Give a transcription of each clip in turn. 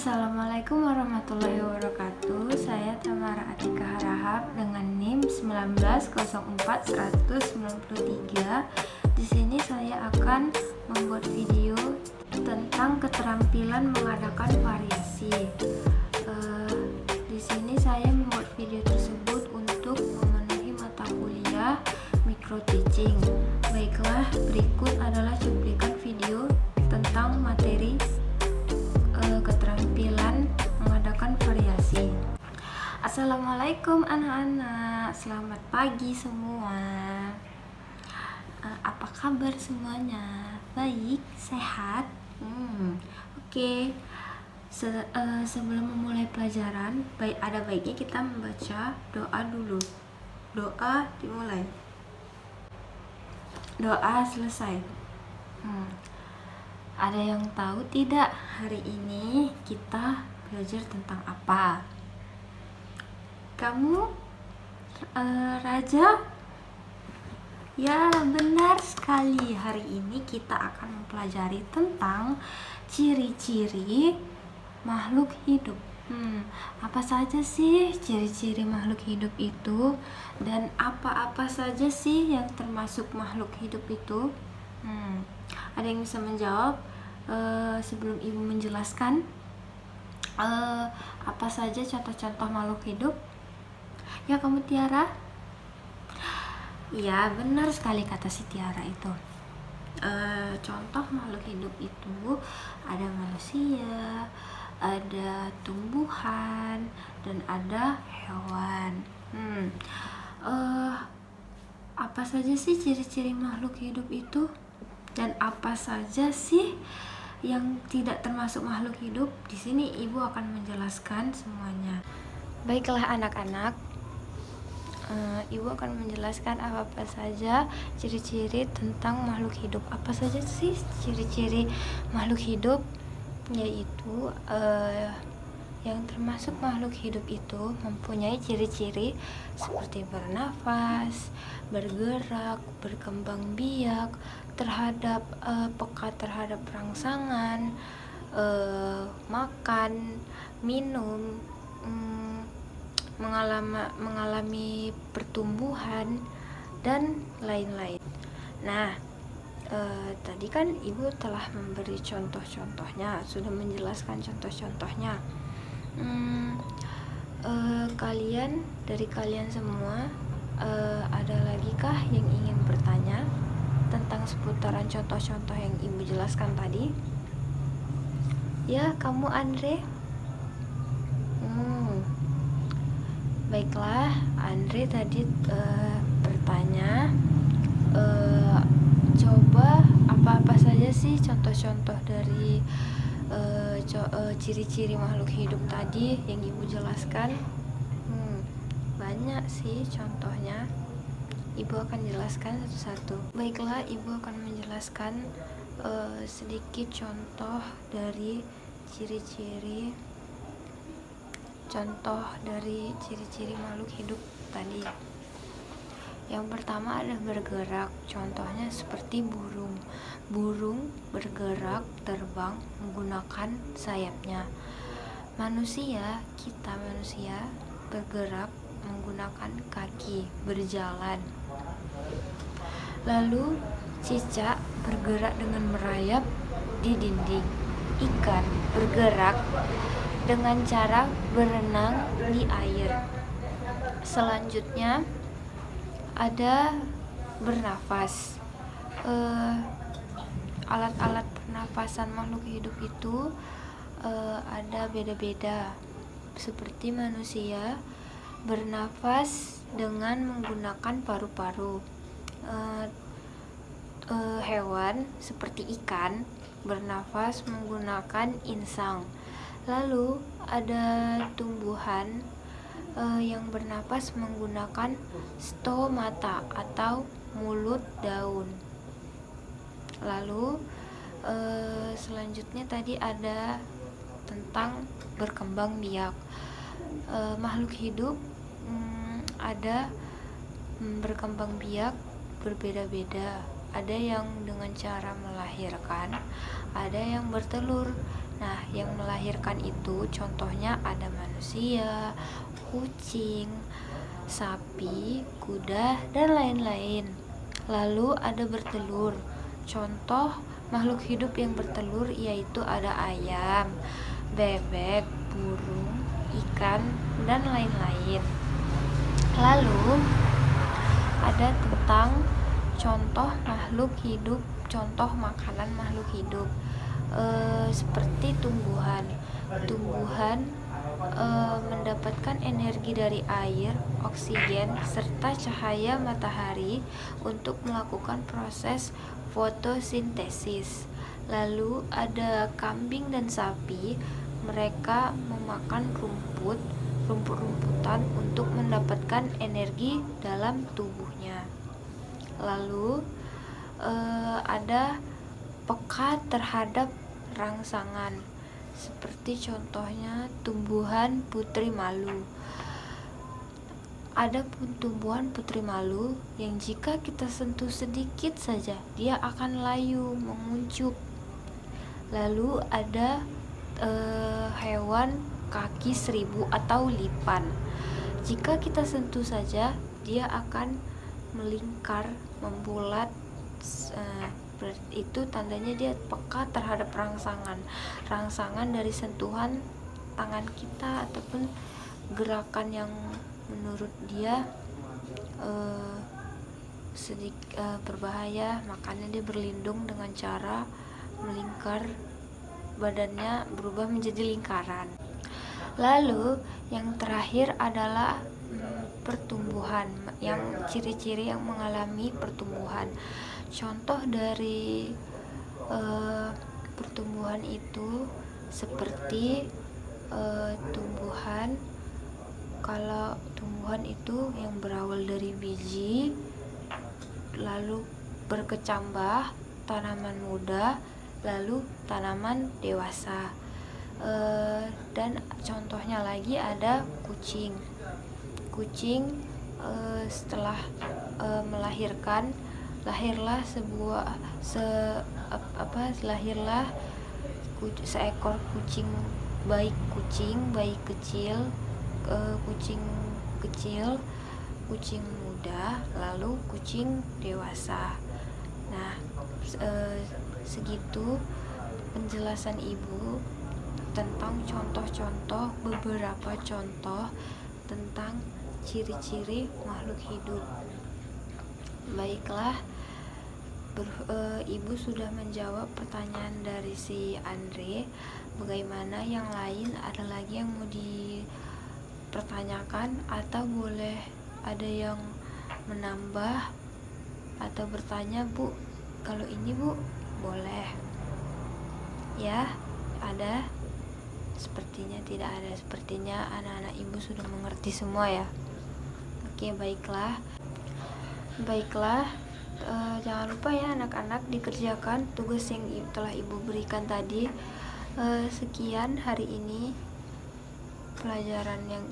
Assalamualaikum warahmatullahi wabarakatuh. Saya Tamara Atika Harahap dengan NIM 1904193. Di sini saya akan membuat video tentang keterampilan mengadakan variasi. Di sini saya membuat video tersebut untuk memenuhi mata kuliah micro teaching. Baiklah, berikut adalah cuplikan video tentang materi keterampilan mengadakan variasi. Assalamualaikum anak-anak, selamat pagi semua. Apa kabar semuanya? Baik, sehat? Oke. Sebelum memulai pelajaran, ada baiknya kita membaca doa dulu. Doa dimulai. Doa selesai. Ada yang tahu tidak hari ini kita belajar tentang apa? Kamu Raja? Ya, benar sekali. Hari ini kita akan mempelajari tentang ciri-ciri makhluk hidup. Apa saja sih ciri-ciri makhluk hidup itu? Dan apa-apa saja sih yang termasuk makhluk hidup itu? Ada yang bisa menjawab sebelum ibu menjelaskan apa saja contoh-contoh makhluk hidup? Ya, kamu Tiara? Ya, benar sekali kata si Tiara itu. Contoh makhluk hidup itu ada manusia, ada tumbuhan, dan ada hewan. Apa saja sih ciri-ciri makhluk hidup itu? Dan apa saja sih yang tidak termasuk makhluk hidup? Di sini ibu akan menjelaskan semuanya. Baiklah anak-anak, ibu akan menjelaskan apa saja ciri-ciri tentang makhluk hidup. Apa saja sih ciri-ciri makhluk hidup? Yaitu yang termasuk makhluk hidup itu mempunyai ciri-ciri seperti bernafas, bergerak, berkembang biak, peka terhadap rangsangan, makan, minum, mengalami pertumbuhan, dan lain-lain. Nah, tadi kan ibu telah memberi contoh-contohnya, sudah menjelaskan contoh-contohnya. Dari kalian semua, ada lagi kah yang ingin bertanya tentang seputaran contoh-contoh yang ibu jelaskan tadi? Ya, kamu Andre? Baiklah, Andre tadi bertanya, coba apa-apa saja sih contoh-contoh dari ciri-ciri makhluk hidup tadi yang ibu jelaskan? Banyak sih contohnya. Ibu akan jelaskan satu-satu. Baiklah, ibu akan menjelaskan sedikit contoh dari ciri-ciri makhluk hidup tadi. Yang pertama ada bergerak. Contohnya seperti burung. Burung bergerak, terbang menggunakan sayapnya. Manusia bergerak menggunakan kaki, berjalan. Lalu cicak bergerak dengan merayap di dinding. Ikan bergerak dengan cara berenang di air. Selanjutnya ada bernafas. Alat-alat pernafasan makhluk hidup itu ada beda-beda. Seperti manusia bernafas dengan menggunakan paru-paru. Hewan seperti ikan bernafas menggunakan insang. Lalu ada tumbuhan yang bernafas menggunakan stomata atau mulut daun. Lalu selanjutnya tadi ada tentang berkembang biak. Makhluk hidup ada berkembang biak berbeda-beda. Ada yang dengan cara melahirkan, ada yang bertelur. Nah, yang melahirkan itu contohnya ada manusia, kucing, sapi, kuda, dan lain-lain. Lalu ada bertelur. Contoh makhluk hidup yang bertelur yaitu ada ayam, bebek, burung, ikan, dan lain-lain. Lalu ada tentang contoh makhluk hidup, contoh makanan makhluk hidup, seperti tumbuhan mendapatkan energi dari air, oksigen, serta cahaya matahari untuk melakukan proses fotosintesis. Lalu ada kambing dan sapi, mereka memakan rumput-rumputan untuk mendapatkan energi dalam tubuhnya. Lalu ada peka terhadap rangsangan, seperti contohnya tumbuhan putri malu. Ada tumbuhan putri malu yang jika kita sentuh sedikit saja dia akan layu, menguncup. Lalu ada hewan kaki 1000 atau lipan. Jika kita sentuh saja dia akan melingkar, membulat. Itu tandanya dia peka terhadap rangsangan dari sentuhan tangan kita ataupun gerakan yang menurut dia berbahaya, makanya dia berlindung dengan cara melingkar, badannya berubah menjadi lingkaran. Lalu yang terakhir adalah pertumbuhan, yang ciri-ciri yang mengalami pertumbuhan. Contoh dari pertumbuhan itu seperti tumbuhan, kalau tumbuhan itu yang berawal dari biji lalu berkecambah, tanaman muda, lalu tanaman dewasa. Dan contohnya lagi ada kucing. Setelah melahirkan, lahirlah seekor kucing bayi kecil, kucing muda, lalu kucing dewasa. Nah, segitu penjelasan ibu tentang beberapa contoh tentang ciri-ciri makhluk hidup. Baiklah, ibu sudah menjawab pertanyaan dari si Andre. Bagaimana yang lain, ada lagi yang mau dipertanyakan atau boleh ada yang menambah atau bertanya, Bu? Kalau ini Bu, boleh ya. Ada? Sepertinya tidak ada. Sepertinya anak-anak ibu sudah mengerti semua ya. Oke, baiklah, jangan lupa ya anak-anak dikerjakan tugas yang telah ibu berikan tadi. Sekian hari ini pelajaran yang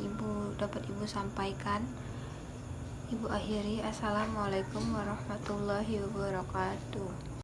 dapat ibu sampaikan. Ibu akhiri. Assalamualaikum warahmatullahi wabarakatuh.